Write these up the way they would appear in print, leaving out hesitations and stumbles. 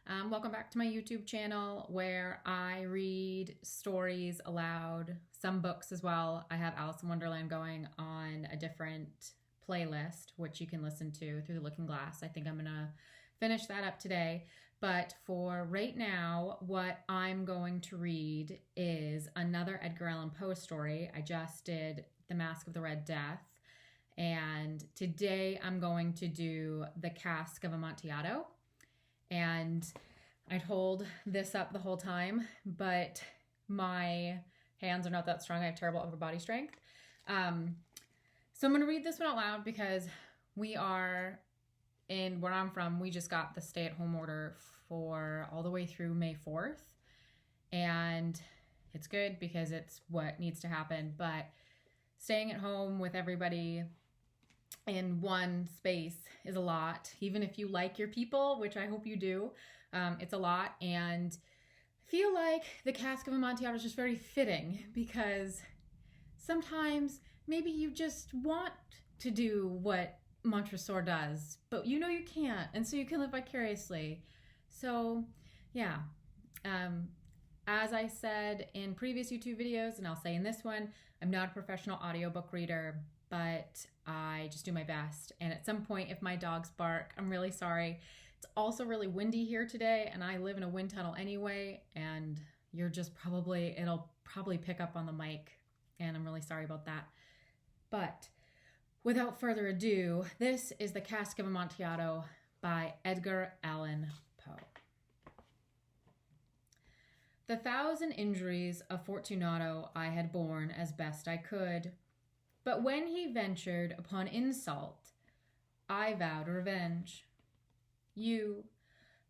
Hi, welcome back to my YouTube channel where I read stories aloud, some books as well. I have Alice in Wonderland going on a different playlist, which you can listen to through the Looking Glass. I think I'm gonna finish that up today. But for right now, what I'm going to read is another Edgar Allan Poe story. I just did The Mask of the Red Death. And today I'm going to do The Cask of Amontillado. And I'd hold this up the whole time, but my hands are not that strong. I have terrible upper body strength. So I'm going to read this one out loud because we are in where I'm from. We just got the stay-at-home order for all the way through May 4th. And it's good because it's what needs to happen. But staying at home with everybody in one space is a lot. Even if you like your people, which I hope you do, it's a lot. And I feel like the Cask of Amontillado is just very fitting because sometimes maybe you just want to do what Montresor does, but you know you can't, and so you can live vicariously. So yeah, as I said in previous YouTube videos, and I'll say in this one, I'm not a professional audiobook reader, but I just do my best. And at some point, if my dogs bark, I'm really sorry. It's also really windy here today, and I live in a wind tunnel anyway, and it'll probably pick up on the mic, and I'm really sorry about that. But without further ado, this is The Cask of Amontillado by Edgar Allan Poe. The 1,000 injuries of Fortunato I had borne as best I could. But when he ventured upon insult, I vowed revenge. You,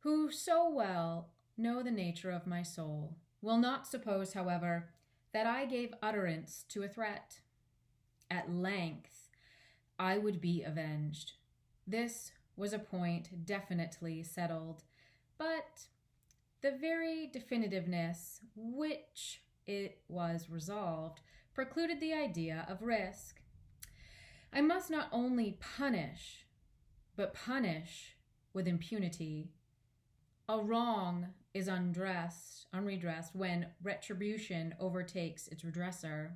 who so well know the nature of my soul, will not suppose, however, that I gave utterance to a threat. At length, I would be avenged. This was a point definitely settled, but the very definitiveness which it was resolved precluded the idea of risk. I must not only punish, but punish with impunity. A wrong is unredressed when retribution overtakes its redresser.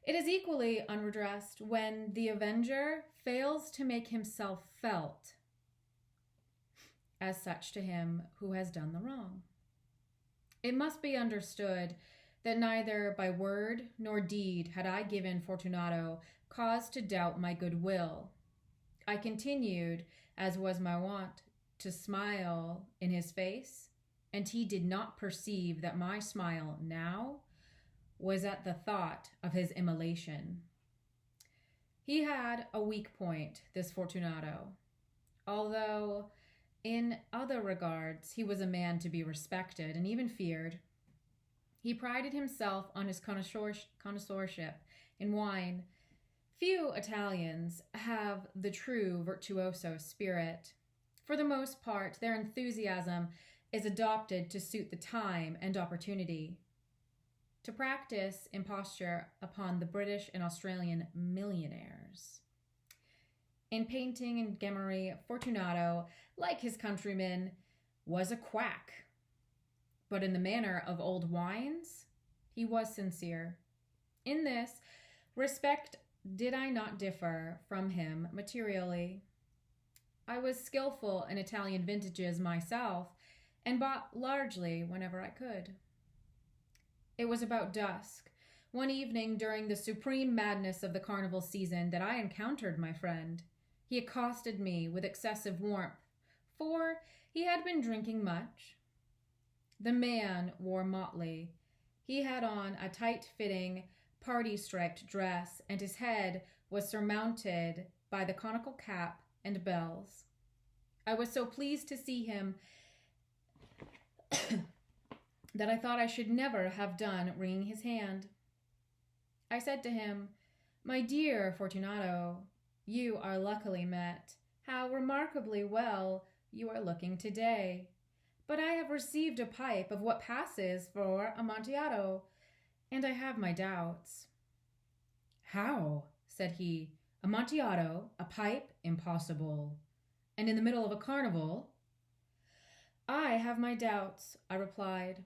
It is equally unredressed when the avenger fails to make himself felt as such to him who has done the wrong. It must be understood that neither by word nor deed had I given Fortunato cause to doubt my goodwill. I continued, as was my wont, to smile in his face, and he did not perceive that my smile now was at the thought of his immolation. He had a weak point, this Fortunato, although in other regards he was a man to be respected and even feared. He prided himself on his connoisseurship in wine. Few Italians have the true virtuoso spirit. For the most part, their enthusiasm is adopted to suit the time and opportunity. To practice imposture upon the British and Australian millionaires. In painting and gummery, Fortunato, like his countrymen, was a quack. But in the manner of old wines, he was sincere. In this respect did I not differ from him materially. I was skillful in Italian vintages myself, and bought largely whenever I could. It was about dusk, one evening during the supreme madness of the carnival season, that I encountered my friend. He accosted me with excessive warmth, for he had been drinking much. The man wore motley. He had on a tight-fitting, party-striped dress, and his head was surmounted by the conical cap and bells. I was so pleased to see him that I thought I should never have done wringing his hand. I said to him, "My dear Fortunato, you are luckily met. How remarkably well you are looking today. But I have received a pipe of what passes for Amontillado, and I have my doubts." "How?" said he. "Amontillado, a pipe? Impossible. And in the middle of a carnival?" I have my doubts, I replied.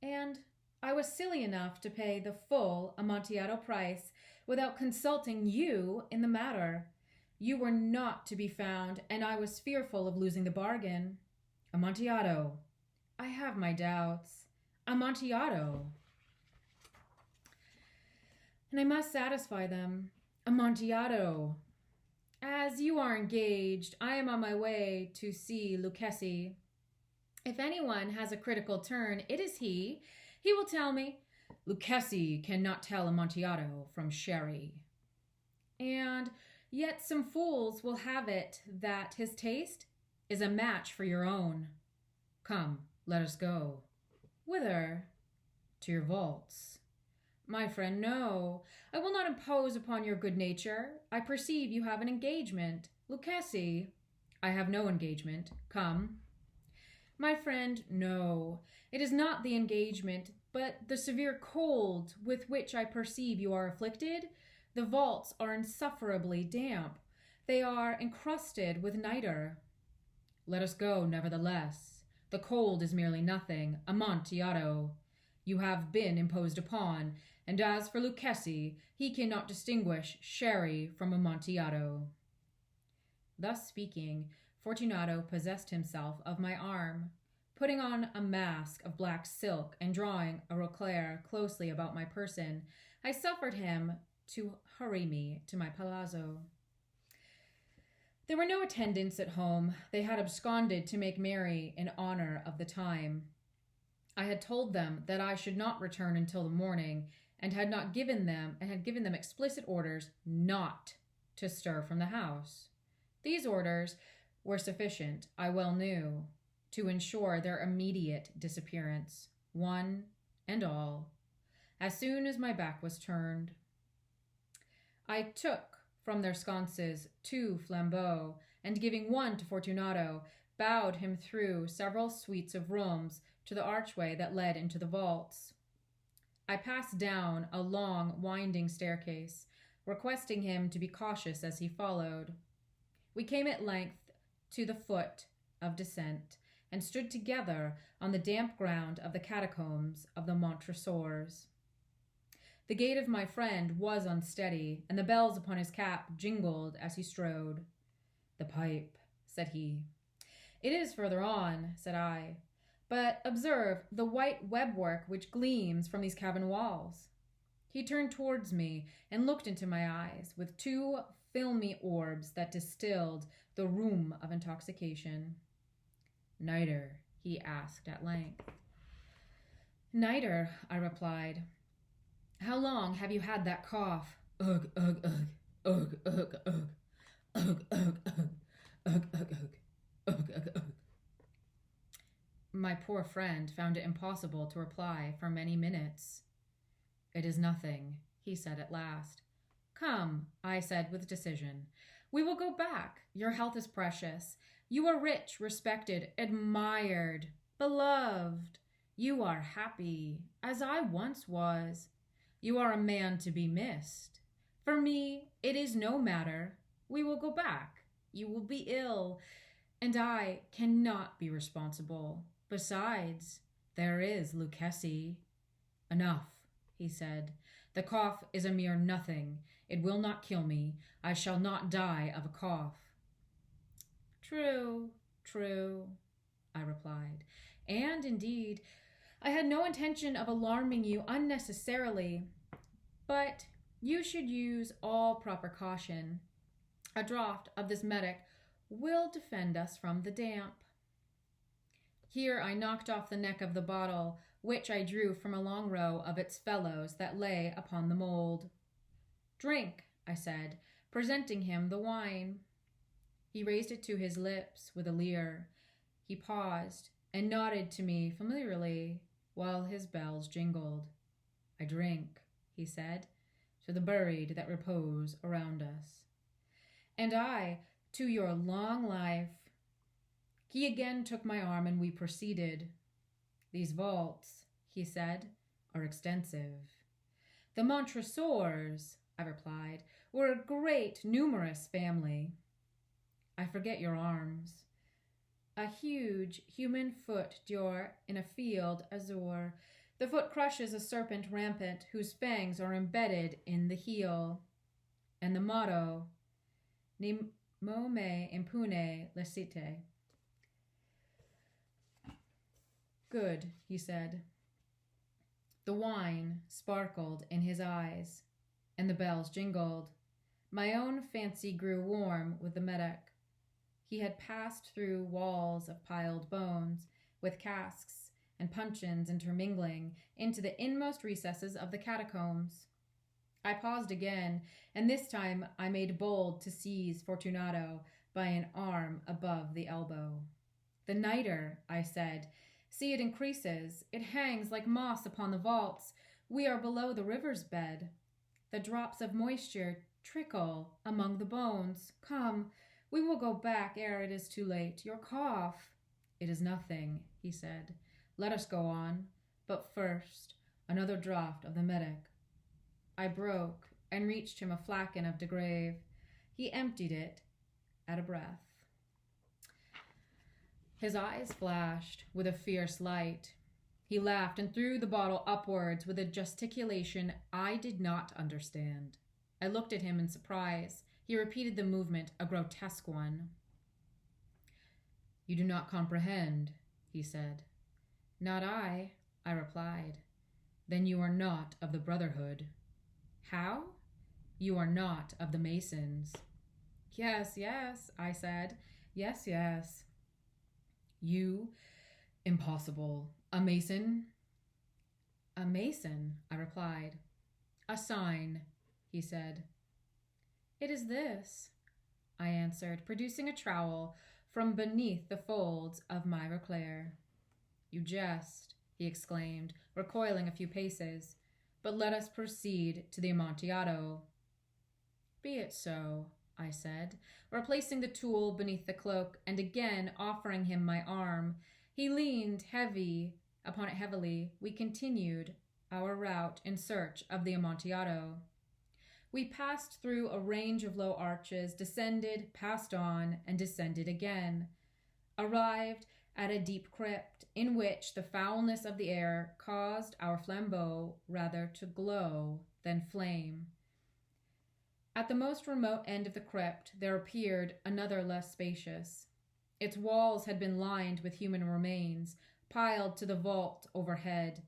And I was silly enough to pay the full Amontillado price without consulting you in the matter. You were not to be found, and I was fearful of losing the bargain. Amontillado. I have my doubts. Amontillado. And I must satisfy them. Amontillado. As you are engaged, I am on my way to see Lucchesi. If anyone has a critical turn, it is he. He will tell me, Lucchesi cannot tell Amontillado from sherry. And yet some fools will have it that his taste is a match for your own. Come, let us go. Whither? To your vaults. My friend, no. I will not impose upon your good nature. I perceive you have an engagement. Lucchesi. I have no engagement. Come. My friend, no. It is not the engagement, but the severe cold with which I perceive you are afflicted. The vaults are insufferably damp. They are encrusted with nitre. Let us go, nevertheless. The cold is merely nothing. Amontillado. You have been imposed upon, and as for Lucchesi, he cannot distinguish sherry from Amontillado. Thus speaking, Fortunato possessed himself of my arm. Putting on a mask of black silk and drawing a roquelaire closely about my person, I suffered him to hurry me to my palazzo. There were no attendants at home. They had absconded to make merry in honor of the time. I had told them that I should not return until the morning, and had given them explicit orders not to stir from the house. These orders were sufficient, I well knew, to ensure their immediate disappearance, one and all, as soon as my back was turned. I took from their sconces 2 flambeaux, and giving one to Fortunato, bowed him through several suites of rooms to the archway that led into the vaults. I passed down a long, winding staircase, requesting him to be cautious as he followed. We came at length to the foot of descent, and stood together on the damp ground of the catacombs of the Montresors. The gait of my friend was unsteady, and the bells upon his cap jingled as he strode. The pipe, said he. It is further on, said I. But observe the white webwork which gleams from these cabin walls. He turned towards me and looked into my eyes with 2 filmy orbs that distilled the rheum of intoxication. Nitre, he asked at length. Nitre, I replied. How long have you had that cough? Ugh, ugh, ugh, ugh, ugh, ugh, ugh, ugh, ugh, ugh, ugh, ugh, ugh, ugh. My poor friend found it impossible to reply for many minutes. It is nothing, he said at last. Come, I said with decision. We will go back. Your health is precious. You are rich, respected, admired, beloved. You are happy, as I once was. You are a man to be missed. For me, it is no matter. We will go back. You will be ill, and I cannot be responsible. Besides, there is Lucchesi. Enough, he said. The cough is a mere nothing. It will not kill me. I shall not die of a cough. True, true, I replied. And indeed, I had no intention of alarming you unnecessarily, but you should use all proper caution. A draught of this medic will defend us from the damp. Here I knocked off the neck of the bottle, which I drew from a long row of its fellows that lay upon the mould. Drink, I said, presenting him the wine. He raised it to his lips with a leer. He paused and nodded to me familiarly while his bells jingled. I drink, he said, to the buried that repose around us. And I, to your long life. He again took my arm and we proceeded. These vaults, he said, are extensive. The Montresors, I replied, were a great, numerous family. I forget your arms. A huge human foot dure in a field azure. The foot crushes a serpent rampant whose fangs are embedded in the heel. And the motto, Nemo me impune licite. Good, he said. The wine sparkled in his eyes, and the bells jingled. My own fancy grew warm with the medic. He had passed through walls of piled bones, with casks and puncheons intermingling, into the inmost recesses of the catacombs. I paused again, and this time I made bold to seize Fortunato by an arm above the elbow. The nitre, I said. See, it increases. It hangs like moss upon the vaults. We are below the river's bed. The drops of moisture trickle among the bones. Come, we will go back ere it is too late. Your cough. It is nothing, he said. Let us go on. But first, another draught of the medic. I broke and reached him a flagon of de Grave. He emptied it at a breath. His eyes flashed with a fierce light. He laughed and threw the bottle upwards with a gesticulation I did not understand. I looked at him in surprise. He repeated the movement, a grotesque one. You do not comprehend, he said. Not I replied. Then you are not of the Brotherhood. How? You are not of the Masons. Yes, I said. Yes. You? Impossible. A Mason? A Mason, I replied. A sign, he said. It is this, I answered, producing a trowel from beneath the folds of my reclaire. You jest, he exclaimed, recoiling a few paces. But let us proceed to the Amontillado. Be it so, I said, replacing the tool beneath the cloak and again offering him my arm. He leaned upon it heavily. We continued our route in search of the Amontillado. We passed through a range of low arches, descended, passed on, and descended again. Arrived at a deep crypt in which the foulness of the air caused our flambeau rather to glow than flame. At the most remote end of the crypt there appeared another less spacious. Its walls had been lined with human remains, piled to the vault overhead,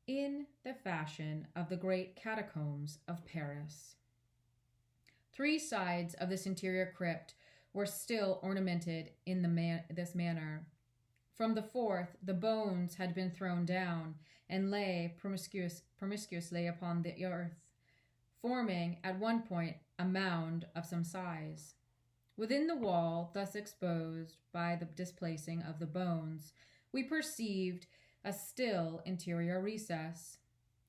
in the fashion of the great catacombs of Paris. 3 sides of this interior crypt were still ornamented in this manner. From the 4th, the bones had been thrown down and lay promiscuously upon the earth, forming at one point a mound of some size. Within the wall, thus exposed by the displacing of the bones, we perceived a still interior recess.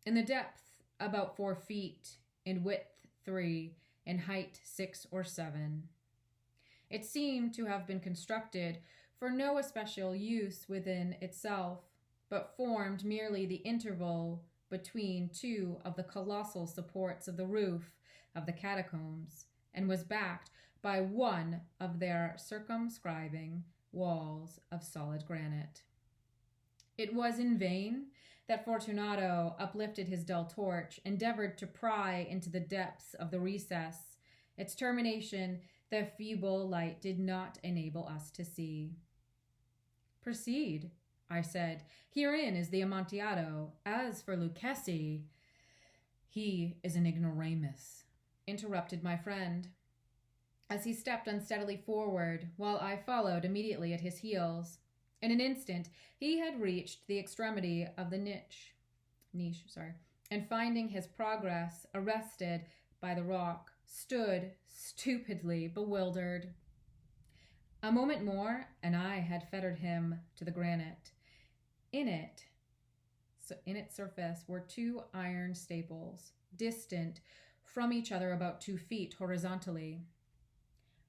In the depth, about 4 feet, in width 3, in height 6 or 7. It seemed to have been constructed for no especial use within itself, but formed merely the interval between 2 of the colossal supports of the roof of the catacombs, and was backed by one of their circumscribing walls of solid granite. It was in vain that Fortunato uplifted his dull torch, endeavored to pry into the depths of the recess. Its termination the feeble light did not enable us to see. Proceed, I said. Herein is the Amontillado. As for Lucchesi, he is an ignoramus, interrupted my friend, as he stepped unsteadily forward, while I followed immediately at his heels. In an instant, he had reached the extremity of the niche, and finding his progress arrested by the rock, stood stupidly bewildered. A moment more, and I had fettered him to the granite. In its surface were 2 iron staples, distant from each other about 2 feet horizontally.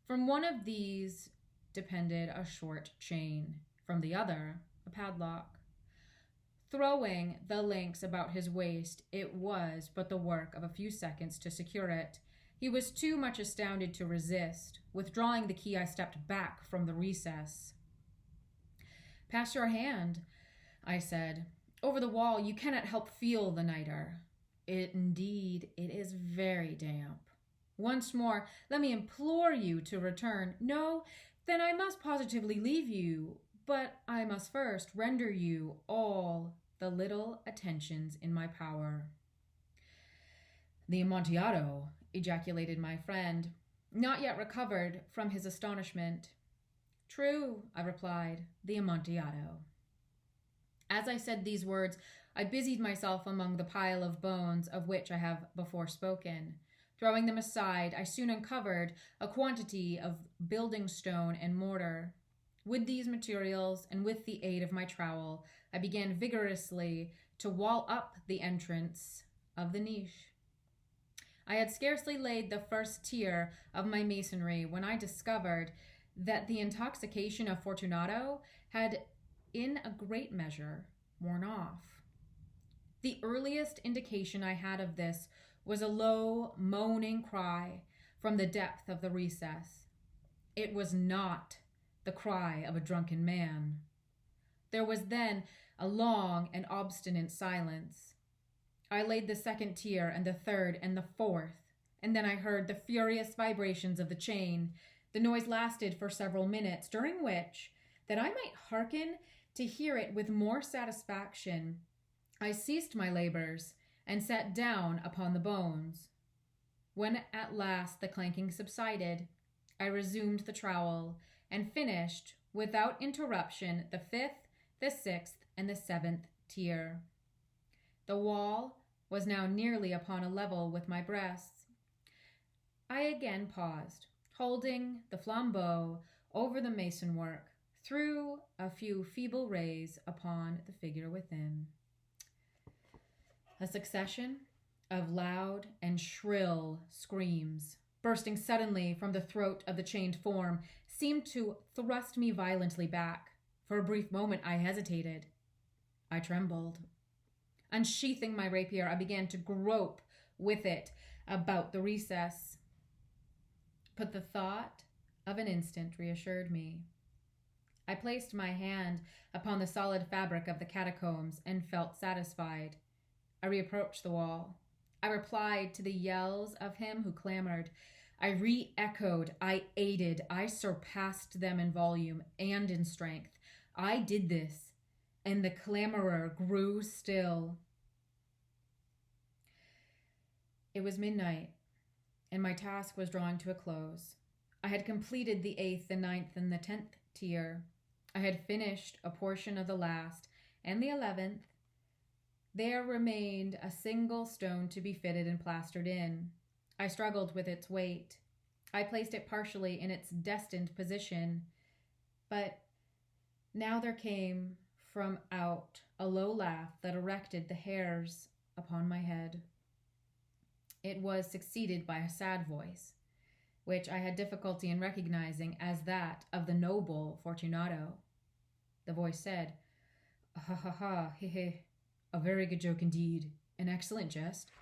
From one of these depended a short chain, from the other a padlock. Throwing the links about his waist, it was but the work of a few seconds to secure it. He was too much astounded to resist. Withdrawing the key, I stepped back from the recess. Pass your hand, I said. Over the wall you cannot help feel the nitre. Indeed, it is very damp. Once more, let me implore you to return. No, then I must positively leave you, but I must first render you all the little attentions in my power. The Amontillado, ejaculated my friend, not yet recovered from his astonishment. True, I replied, the Amontillado. As I said these words, I busied myself among the pile of bones of which I have before spoken. Throwing them aside, I soon uncovered a quantity of building stone and mortar. With these materials, and with the aid of my trowel, I began vigorously to wall up the entrance of the niche. I had scarcely laid the first tier of my masonry when I discovered that the intoxication of Fortunato had, in a great measure, worn off. The earliest indication I had of this was a low, moaning cry from the depth of the recess. It was not the cry of a drunken man. There was then a long and obstinate silence. I laid the second tier and the third and the fourth, and then I heard the furious vibrations of the chain. The noise lasted for several minutes, during which, that I might hearken to hear it with more satisfaction, I ceased my labors and sat down upon the bones. When at last the clanking subsided, I resumed the trowel and finished, without interruption, the fifth, the sixth, and the seventh tier. The wall was now nearly upon a level with my breasts. I again paused, holding the flambeau over the mason work, threw a few feeble rays upon the figure within. A succession of loud and shrill screams, bursting suddenly from the throat of the chained form, seemed to thrust me violently back. For a brief moment I hesitated. I trembled. Unsheathing my rapier, I began to grope with it about the recess. But the thought of an instant reassured me. I placed my hand upon the solid fabric of the catacombs and felt satisfied. I reapproached the wall. I replied to the yells of him who clamored. I re-echoed, I aided, I surpassed them in volume and in strength. I did this, and the clamorer grew still. It was midnight, and my task was drawing to a close. I had completed the 8th, the 9th, and the 10th tier. I had finished a portion of the last, and the 11th. There remained a single stone to be fitted and plastered in. I struggled with its weight. I placed it partially in its destined position, but now there came from out a low laugh that erected the hairs upon my head. It was succeeded by a sad voice, which I had difficulty in recognizing as that of the noble Fortunato. The voice said, "Ha ha ha, he he, a very good joke indeed, an excellent jest.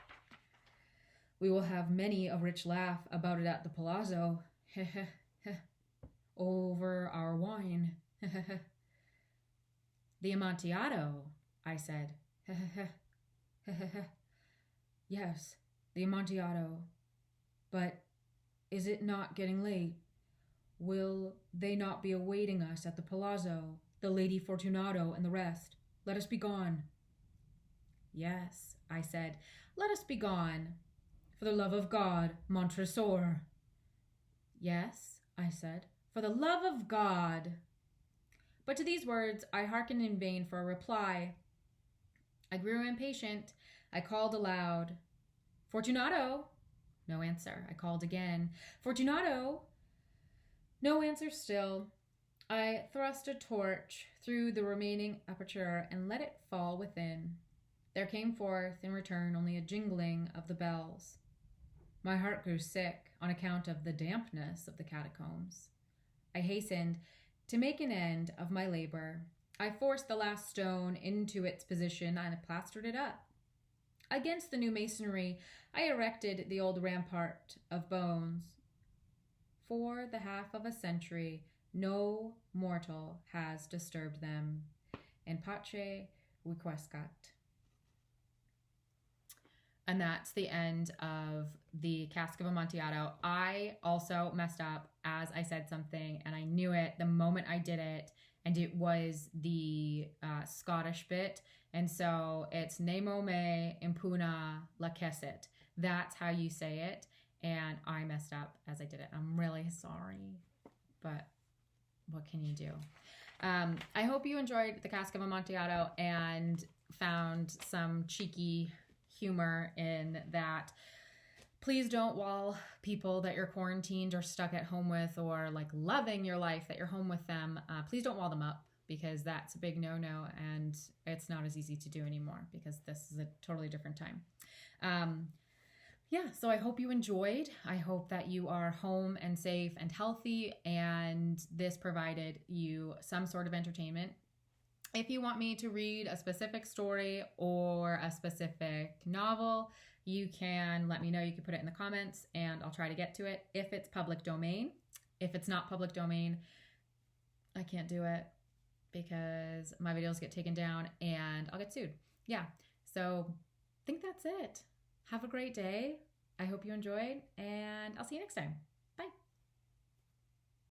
We will have many a rich laugh about it at the palazzo, he he he, over our wine, he he he." "The Amontillado," I said. "He he he, he he he. Yes, the Amontillado. But is it not getting late? Will they not be awaiting us at the palazzo, the Lady Fortunato and the rest? Let us be gone." "Yes," I said, "let us be gone. For the love of God, Montresor." "Yes," I said, "for the love of God." But to these words I hearkened in vain for a reply. I grew impatient. I called aloud, "Fortunato!" No answer. I called again, "Fortunato!" No answer still. I thrust a torch through the remaining aperture and let it fall within. There came forth in return only a jingling of the bells. My heart grew sick on account of the dampness of the catacombs. I hastened to make an end of my labor. I forced the last stone into its position and plastered it up. Against the new masonry, I erected the old rampart of bones. For the half of a century, No mortal has disturbed them. In pace requiescat. And that's the end of the Cask of Amontillado. I also messed up as I said something, and I knew it the moment I did it, and it was the Scottish bit. And so it's Nemo me impuna lacessit. That's how you say it. And I messed up as I did it. I'm really sorry, but what can you do? I hope you enjoyed the Cask of Amontillado and found some cheeky humor in that. Please don't wall people that you're quarantined or stuck at home with, or like loving your life that you're home with them. Please don't wall them up, because that's a big no-no, and it's not as easy to do anymore because this is a totally different time. Yeah, so I hope you enjoyed. I hope that you are home and safe and healthy, and this provided you some sort of entertainment. If you want me to read a specific story or a specific novel, you can let me know. You can put it in the comments and I'll try to get to it if it's public domain. If it's not public domain, I can't do it because my videos get taken down and I'll get sued. Yeah, so I think that's it. Have a great day. I hope you enjoyed, and I'll see you next time.